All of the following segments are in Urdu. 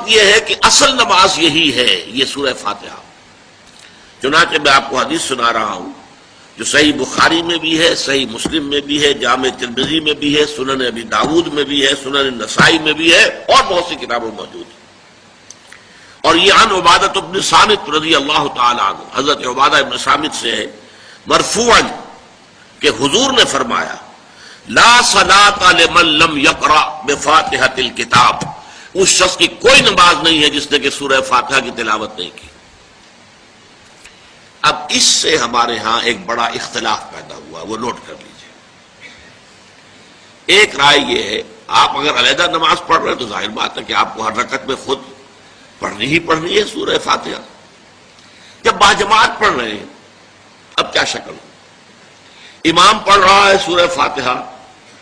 یہ ہے کہ اصل نماز یہی ہے، یہ سورہ فاتحہ۔ چنانچہ میں آپ کو حدیث سنا رہا ہوں جو صحیح بخاری میں بھی ہے، صحیح مسلم میں بھی ہے، جامع ترمذی میں بھی ہے، سنن ابی داود میں بھی ہے، سنن نسائی میں بھی ہے، اور بہت سی کتابوں میں موجود ہے۔ اور یہ عن عبادہ بن صامت رضی اللہ تعالی عنہ، حضرت عبادہ بن صامت سے ہے مرفوعا کہ حضور نے فرمایا لا صلاۃ لمن لم یقرأ بفاتحۃ الکتاب، اس شخص کی کوئی نماز نہیں ہے جس نے کہ سورہ فاتحہ کی تلاوت نہیں کی۔ اب اس سے ہمارے ہاں ایک بڑا اختلاف پیدا ہوا، وہ نوٹ کر لیجئے۔ ایک رائے یہ ہے آپ اگر علیحدہ نماز پڑھ رہے ہیں تو ظاہر بات ہے کہ آپ کو ہر رکعت میں خود پڑھنی ہی پڑھنی ہے سورہ فاتحہ۔ جب باجماعت پڑھ رہے ہیں اب کیا شکل ہو؟ امام پڑھ رہا ہے سورہ فاتحہ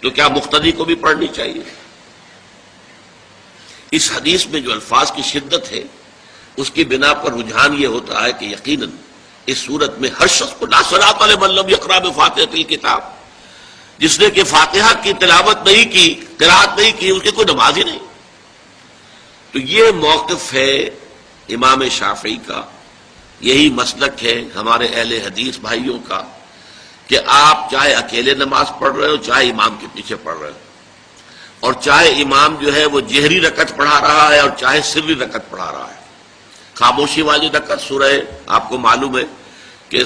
تو کیا مقتدی کو بھی پڑھنی چاہیے؟ اس حدیث میں جو الفاظ کی شدت ہے اس کی بنا پر رجحان یہ ہوتا ہے کہ یقیناً اس صورت میں ہر شخص کو لا صلاۃ لمن لم یقرأ بفاتحۃ الکتاب، جس نے کہ فاتحہ کی تلاوت نہیں کی، قرأت نہیں کی، اس کی کوئی نماز ہی نہیں۔ تو یہ موقف ہے امام شافعی کا، یہی مسلک ہے ہمارے اہل حدیث بھائیوں کا کہ آپ چاہے اکیلے نماز پڑھ رہے ہو، چاہے امام کے پیچھے پڑھ رہے ہو، اور چاہے امام جو ہے وہ جہری رکعت پڑھا رہا ہے اور چاہے سری رکعت پڑھا رہا ہے۔ خاموشی والی رکعت سورہ آپ کو معلوم ہے کہ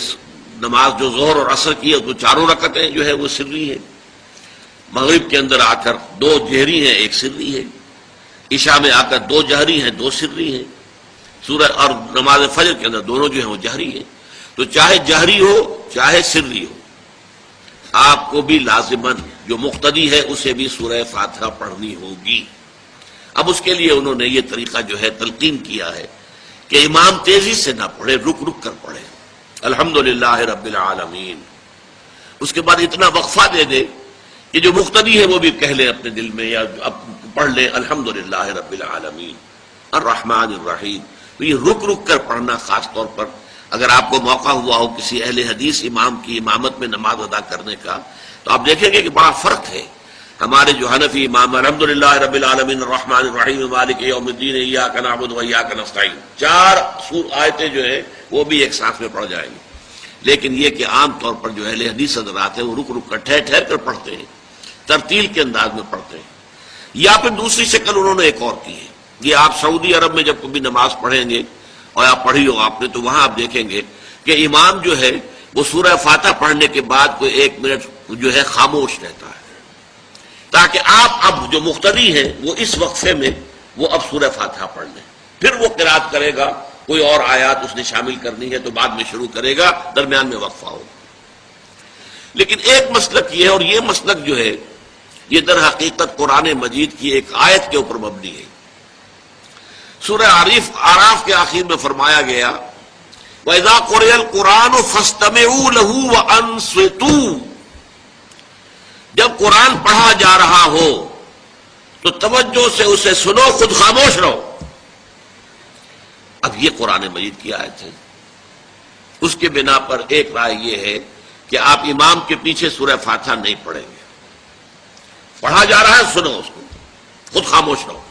نماز جو ظہر اور عصر کی ہے تو چاروں رکعتیں جو ہے وہ سری ہے، مغرب کے اندر آ کر دو جہری ہیں ایک سری ہے، عشاء میں آ کر دو جہری ہیں دو سری ہیں، سورہ اور نماز فجر کے اندر دونوں جو ہیں وہ جہری ہیں۔ تو چاہے جہری ہو چاہے سری ہو آپ کو بھی لازماً جو مقتدی ہے اسے بھی سورہ فاتحہ پڑھنی ہوگی۔ اب اس کے لیے انہوں نے یہ طریقہ جو ہے تلقین کیا ہے کہ امام تیزی سے نہ پڑھے، رک رک کر پڑھے الحمدللہ رب العالمین، اس کے بعد اتنا وقفہ دے دے کہ جو مقتدی ہے وہ بھی کہہ لے اپنے دل میں یا پڑھ لے الحمدللہ رب العالمین الرحمن الرحیم۔ تو یہ رک رک کر پڑھنا، خاص طور پر اگر آپ کو موقع ہوا ہو کسی اہل حدیث امام کی امامت میں نماز ادا کرنے کا تو آپ دیکھیں گے کہ بڑا فرق ہے۔ ہمارے جو حنفی امام الحمدللہ رب العالمین الرحمن الرحیم مالک یوم الدین ایاک نعبد و ایاک نستعین، چار آیتیں جو ہیں وہ بھی ایک ساتھ میں پڑھ جائیں گی، لیکن یہ کہ عام طور پر جو اہل حدیث حضرات ہیں وہ رک رک کر ٹھہر ٹھہر کر پڑھتے ہیں، ترتیل کے انداز میں پڑھتے ہیں۔ یا پھر دوسری شکل انہوں نے ایک اور کی ہے، یہ آپ سعودی عرب میں جب کبھی نماز پڑھیں گے اور آپ پڑھی ہو آپ نے تو وہاں آپ دیکھیں گے کہ امام جو ہے وہ سورہ فاتحہ پڑھنے کے بعد کوئی 1 منٹ جو ہے خاموش رہتا ہے تاکہ آپ اب جو مقتدی ہیں وہ اس وقفے میں وہ اب سورہ فاتحہ پڑھ لیں، پھر وہ قرات کرے گا، کوئی اور آیات اس نے شامل کرنی ہے تو بعد میں شروع کرے گا، درمیان میں وقفہ ہوگا۔ لیکن ایک مسلک یہ ہے، اور یہ مسلک جو ہے یہ در حقیقت قرآن مجید کی ایک آیت کے اوپر مبنی ہے۔ سورہ اعراف کے آخر میں فرمایا گیا وَإِذَا قُرِئَ الْقُرْآنُ فَاسْتَمِعُوا لَهُ وَأَنصِتُوا، جب قرآن پڑھا جا رہا ہو تو توجہ سے اسے سنو، خود خاموش رہو۔ اب یہ قرآن مجید کی آیت ہے، اس کے بنا پر ایک رائے یہ ہے کہ آپ امام کے پیچھے سورہ فاتحہ نہیں پڑھیں گے، پڑھا جا رہا ہے سنو اس کو، خود خاموش رہو۔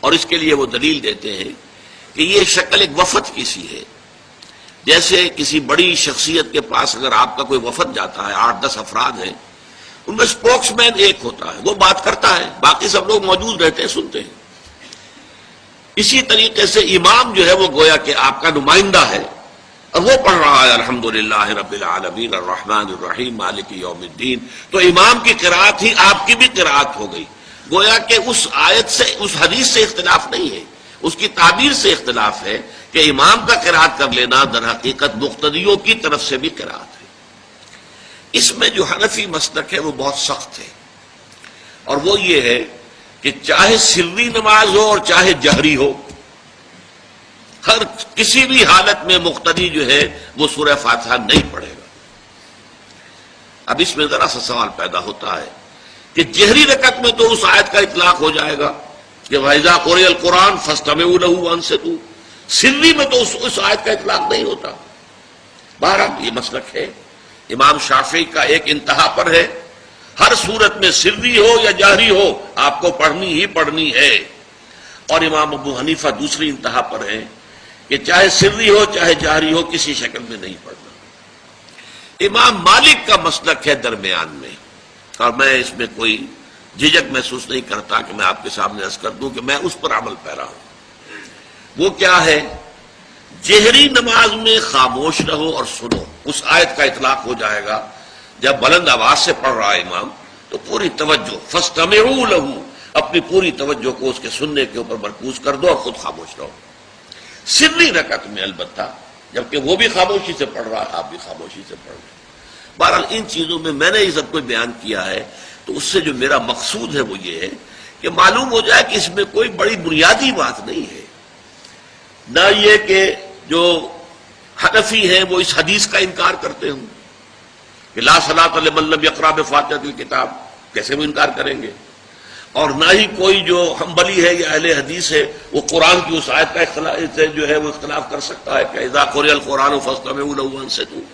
اور اس کے لیے وہ دلیل دیتے ہیں کہ یہ شکل ایک وفد کی سی ہے، جیسے کسی بڑی شخصیت کے پاس اگر آپ کا کوئی وفد جاتا ہے، 8-10 افراد ہیں، ان میں سپوکس مین ایک ہوتا ہے، وہ بات کرتا ہے، باقی سب لوگ موجود رہتے ہیں، سنتے ہیں۔ اسی طریقے سے امام جو ہے وہ گویا کہ آپ کا نمائندہ ہے اور وہ پڑھ رہا ہے الحمدللہ رب العالمین الرحمن الرحیم مالک یوم الدین، تو امام کی قرات ہی آپ کی بھی قرات ہو گئی۔ گویا کہ اس آیت سے، اس حدیث سے اختلاف نہیں ہے، اس کی تعبیر سے اختلاف ہے کہ امام کا قرات کر لینا در حقیقت مقتدیوں کی طرف سے بھی قرات ہے۔ اس میں جو حنفی مسلک ہے وہ بہت سخت ہے، اور وہ یہ ہے کہ چاہے سری نماز ہو اور چاہے جہری ہو، ہر کسی بھی حالت میں مقتدی جو ہے وہ سورہ فاتحہ نہیں پڑھے گا۔ اب اس میں ذرا سا سوال پیدا ہوتا ہے کہ جہری رکعت میں تو اس آیت کا اطلاق ہو جائے گا کہ وَإِذَا قُرِئَ الْقُرْآنُ فَاسْتَمِعُوا لَهُ وَأَنصِتُوا، سری میں تو اس آیت کا اطلاق نہیں ہوتا۔ بہرحال یہ مسلک ہے امام شافعی کا، ایک انتہا پر ہے، ہر صورت میں سری ہو یا جہری ہو آپ کو پڑھنی ہی پڑھنی ہے۔ اور امام ابو حنیفہ دوسری انتہا پر ہیں کہ چاہے سری ہو چاہے جہری ہو کسی شکل میں نہیں پڑھنا۔ امام مالک کا مسلک ہے درمیان میں، اور میں اس میں کوئی جھجک محسوس نہیں کرتا کہ میں آپ کے سامنے عرض کر دوں کہ میں اس پر عمل پیرا ہوں۔ وہ کیا ہے؟ جہری نماز میں خاموش رہو اور سنو، اس آیت کا اطلاق ہو جائے گا جب بلند آواز سے پڑھ رہا ہے امام تو پوری توجہ، فاستمعوا لہ، اپنی پوری توجہ کو اس کے سننے کے اوپر مرکوز کر دو اور خود خاموش رہو۔ سری رکعت میں البتہ جبکہ وہ بھی خاموشی سے پڑھ رہا ہے، آپ بھی خاموشی سے پڑھ رہے ہیں۔ بہرحال ان چیزوں میں نے یہ سب کو بیان کیا ہے تو اس سے جو میرا مقصود ہے وہ یہ ہے کہ معلوم ہو جائے کہ اس میں کوئی بڑی بنیادی بات نہیں ہے، نہ یہ کہ جو حنفی ہیں وہ اس حدیث کا انکار کرتے ہوں کہ لا صلاۃ لمن لم یقرأ بفاتحۃ الکتاب، کیسے وہ انکار کریں گے؟ اور نہ ہی کوئی جو حنبلی ہے یا اہل حدیث ہے وہ قرآن کی اس آیت کا اختلاف سے جو ہے وہ اختلاف کر سکتا ہے کہ اذا قرئ القرآن فاستمعوا له وانصتوا،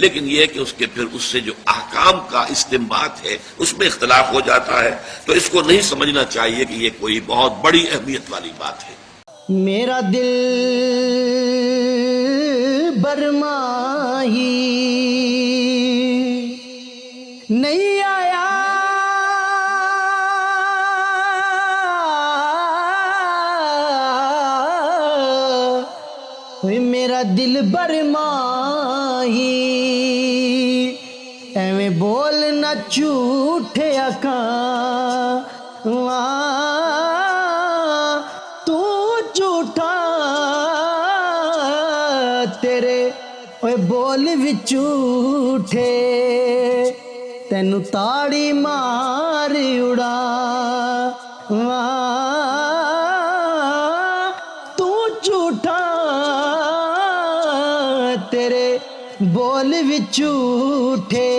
لیکن یہ کہ اس کے پھر اس سے جو احکام کا استنباط ہے اس میں اختلاف ہو جاتا ہے، تو اس کو نہیں سمجھنا چاہیے کہ یہ کوئی بہت بڑی اہمیت والی بات ہے۔ میرا دل برماہی نہیں آیا، میرا دل برماہی ایویں بولنا جھوٹے آقا، تو جھوٹا تیرے اوے بول بھی جھوٹے، تینو تاڑی مار اڑا، تو جھوٹا تیرے بول بھی جھوٹے۔